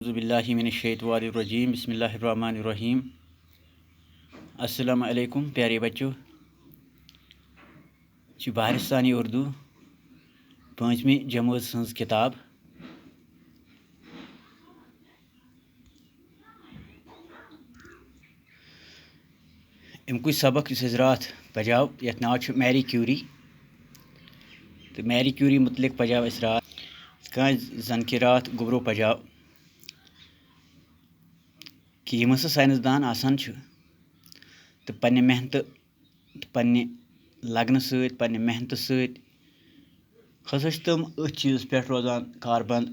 बिस्मिल्लाहिमिनश्शैतानिर्रजीम बिस्मिल्लाहिर्रहमानिर्रहीम। अस्सलाम अलैकुम प्यारे बच्चों। बारिस्तानी उर्दू 5वीं जमात हज किताब अमुक सबक रात पजाव यथ नाव मैरी क्यूरी तो मैरी क्यूरी मुतलिक पजाव रात जन कि रात गुबरो पजाव कि यम साइंसदान आसान तो पन्ने मेहनत तो पन्ने लगन सत पन्ने मेहनत सत हसा तम अथ चीज़ पे रोजान कारबंद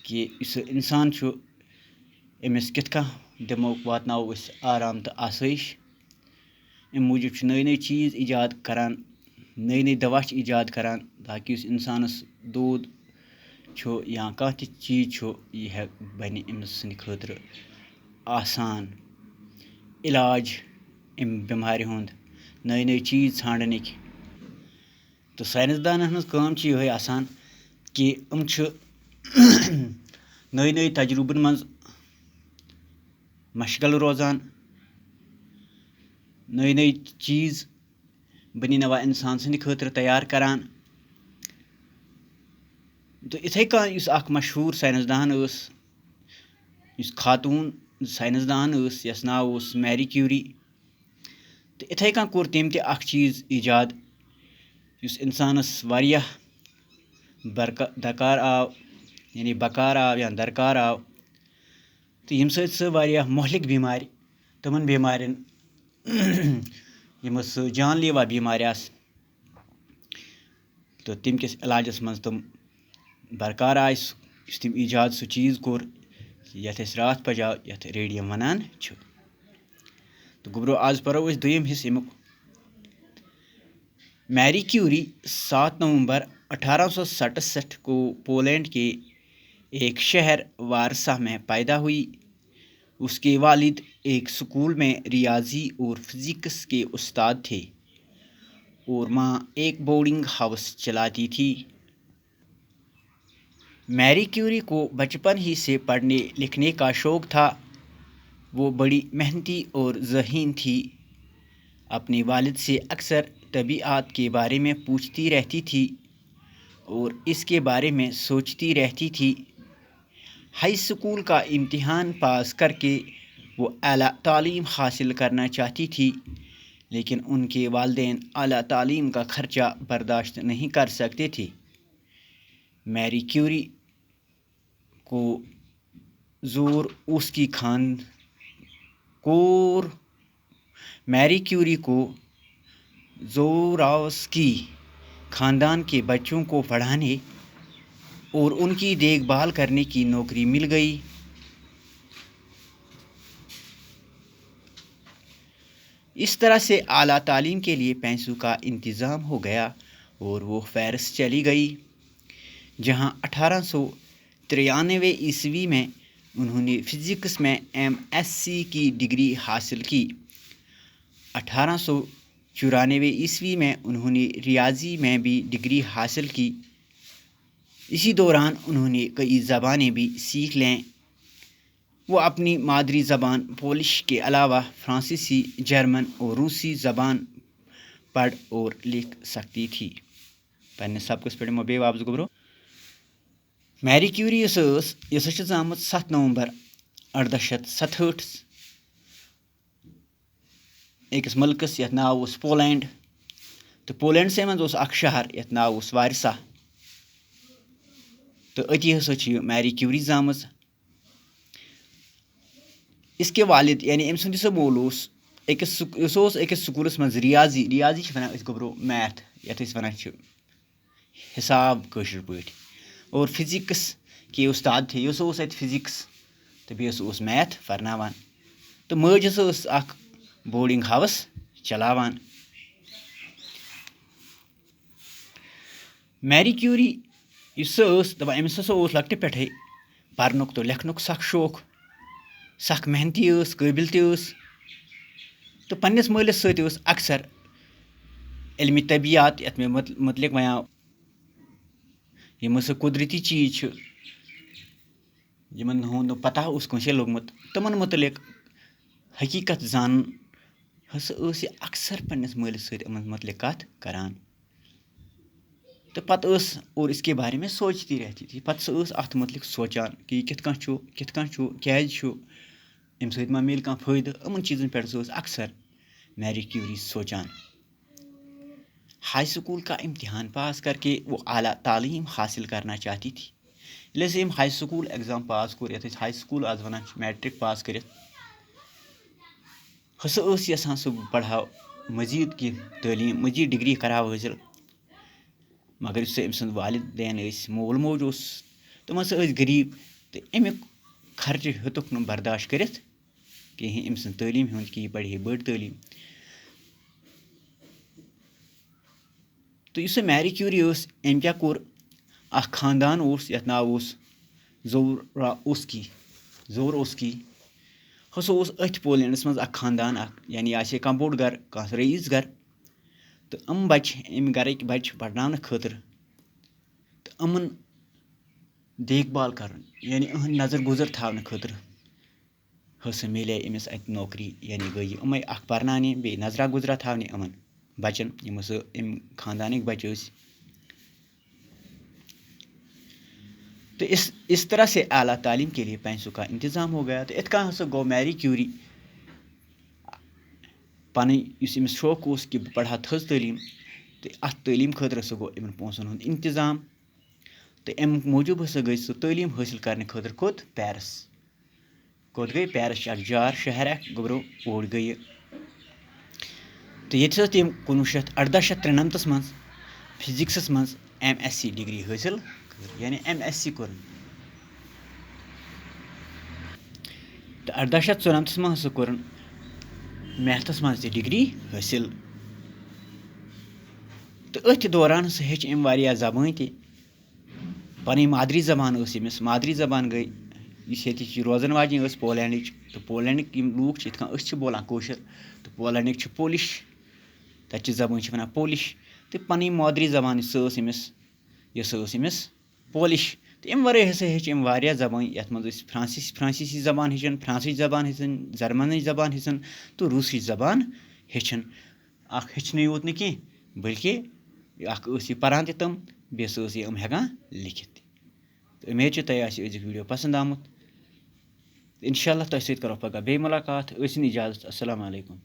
कि इस इंसान अमिस कित दिमो वातनावो आराम तो आसाइश अम मूजूब नई नई चीज़ ईजाद करान नई नई दवा ईजाद करान ताकि उस इंसानस दूध या कह चीज़ यह बन अमिस खतर आसान इलाज अम बीमारि हुंद नई नई चीज़ छांडनिक तो साइंसदान हम यह आसान कि नई नई तजुर्बन मज मशगल रोजान नई नई चीज़ बनी नवा इंसान सद खतर तैयार करान। तो इथे कह मशहूर साइंसदान खातून साइंसदान यस नाव मैरी क्यूरी तो इथे कह कोर तम चीज़ ईजाद इंसानस वारिया दरकार आव यानी बकार आव या दरकार आव तो यम सह मोहलिक बीमार तमन बीमारिन यम जानलेवा बीमार तो तम किस इलाजस मज तम बरकार आय तम ईजाद सह चीज़ कोर यथ रात पजाव यथ रेडियम वनान। तो गुबरो आज परो दुयम हिस्स अमुक। मैरी क्यूरी 7 नवंबर 1867 को पोलैंड के एक शहर वारसा में पैदा हुई। उसके वालिद एक स्कूल में रियाजी और फिजिक्स के उस्ताद थे और माँ एक बोर्डिंग हाउस चलाती थी। मैरी क्यूरी को बचपन ही से पढ़ने लिखने का शौक़ था। वो बड़ी मेहनती और ज़हीन थी। अपने वालिद से अक्सर तबीआत के बारे में पूछती रहती थी और इसके बारे में सोचती रहती थी। हाई स्कूल का इम्तिहान पास करके वो आला तालीम हासिल करना चाहती थी, लेकिन उनके वालिदैन आला तालीम का खर्चा बर्दाश्त नहीं कर सकते थे। मैरी क्यूरी को ज़ोरावस्की ख़ानदान के बच्चों को पढ़ाने और उनकी देखभाल करने की नौकरी मिल गई। इस तरह से आला तालीम के लिए पैसों का इंतज़ाम हो गया और वो पेरिस चली गई, जहां 1893 ईस्वी में उन्होंने फ़िज़िक्स में MSc की डिग्री हासिल की। 1894 ईस्वी में उन्होंने रियाजी में भी डिग्री हासिल की। इसी दौरान उन्होंने कई ज़बानें भी सीख लें। वो अपनी मादरी ज़बान पोलिश के अलावा फ्रांसीसी, जर्मन और रूसी ज़बान पढ़ और लिख सकती थी। पन्ने सबकस पे बे वापस गुबरो। मैरी क्यूरी यह 7 नवंबर 1867 अकिस मुल्कस यथ नाव पोलैंड तो पोलैंड से मज अख शहर यथ नाव वारसा तो अति हसा मैरी क्यूरी जामज। इसके वालिद यानी अम सुंद मोल अकिस स्कूलस मज रियाजी वन गुबरो मैथ यथ वन हिसाब कशर पे और फिजिक्स के उस्ताद थे। यह फिजिक्स तो बेस मैथ परनावान तो मज अख boarding house चलावान। Marie Curie दपान Amish लकटे पे पर्नुक तो लेखनुक सख शौक सख मेहनती काबिल तो पन्निस मालिस सत अक्सर इल्मी तबीयात यथ मे मुतलिक वनाव यम कुदरती चीज़ یِمن ہُنٛد نہٕ پتہ اوس کٲنٛسے لوٚگمُت تِمن مُتعلِق حقیٖقت زانُن ہسا ٲس یہِ اکثر پنٛنِس مٲلِس سۭتۍ یِمن مُتعلِق کَتھ کران تہٕ پتہٕ ٲس اور اس کے بارے میں سوچتی رہتی تھی پتہٕ سُہ ٲس اَتھ مُتعلِق سونٛچان کہِ یہِ کِتھ کٔنۍ چھُ کیٛازِ چھُ اَمہِ سۭتۍ ما میلہِ کانٛہہ فٲیدٕ یِمن چیٖزن پٮ۪ٹھ سُہ ٲس اکثر میری क्यूरी सोचान हाई स्कूल का इम्तिहान पास करके वो आला तालीम हासिल करना चाहती थी येल्ले से हाई स्कूल एग्जाम पास कोर यथ हाई स्कूल आज वनान मैट्रिक पास कर हसा यसान सह पढ़ाव मजीद की तालीम मजीद डिग्री कराव हासिल मगर सह अम सद वालिदैन मोल मोज तम हसा गरीब तो अमिक खर्च हेतुक न बर्दाश्त कर कहीं अम सद तालीम हूँ कि यह पढ़े बड़ तालीम तो यह मैरी क्यूरी अम क्या कोर खानदान यथ नाव जोरोस्की हसा अथ पोलैंडस मज खानदान यानी आसे कह बोड़ गर कह रईस गर तो बच्चे अमि गरक बच्चे पढ़ना खतर तो अमन देखभाल कर यानी अहद नजर गुजर थावन खतर हसा मिले अमिस अत नौकरी यानी गई अमे पर्नाने बे नजरा गुजरा थावने अमन बचन यम खानदान बच्चे तो इस तरह से आला तालीम के लिए पैसों का इंतज़ाम हो गया तो इत कन हसा गो मैरी क्यूरी पन अमिस शौक कि बह पढ़ा थज तालीम तो अत तालीम खतर हसा गो इन पोसन हुंद इंतज़ाम तो अम मूजूब हसा गई सह तालीम हासिल करने खतर कोत पेरिस गई पेरिस जार शहर गबरो और गई तो ये तम 1893 मज फिजिक्स मज MSc डिग्री हासिल यानी MSc कोर तो 1894 में हसा कोर मैथस मज डिग्री हासिल तो अथ दौरान हसा हेच अम वारिया जबान ते पन मादरी जबान अमिस मादरी जबान गई इस रोजन वाजिन पोलैंड तो पोलैंडिक लूक इत बोलान कौशर तो पोलैंडिक पोलिश तत जबान वन पोलिश तो पन मादरी जबान अमिस पोलिश तो अम वर हसा हेच अम वारिया जबान यथ मज फ्रांसीसी जबान हेचन फ्रांसीसी जबान हेचन जर्मन जबान हेचन तो रूसी जबान हेचन हेचन योत न कह बल्कि पान तम बे अम हेकान लिखित तो उम्मीद तुम अजुक वीडियो पसंद आमुत इंशाल्लाह तुम सत करो पगह बे मुलाकात इजाज़त अस्सलाम वालेकुम।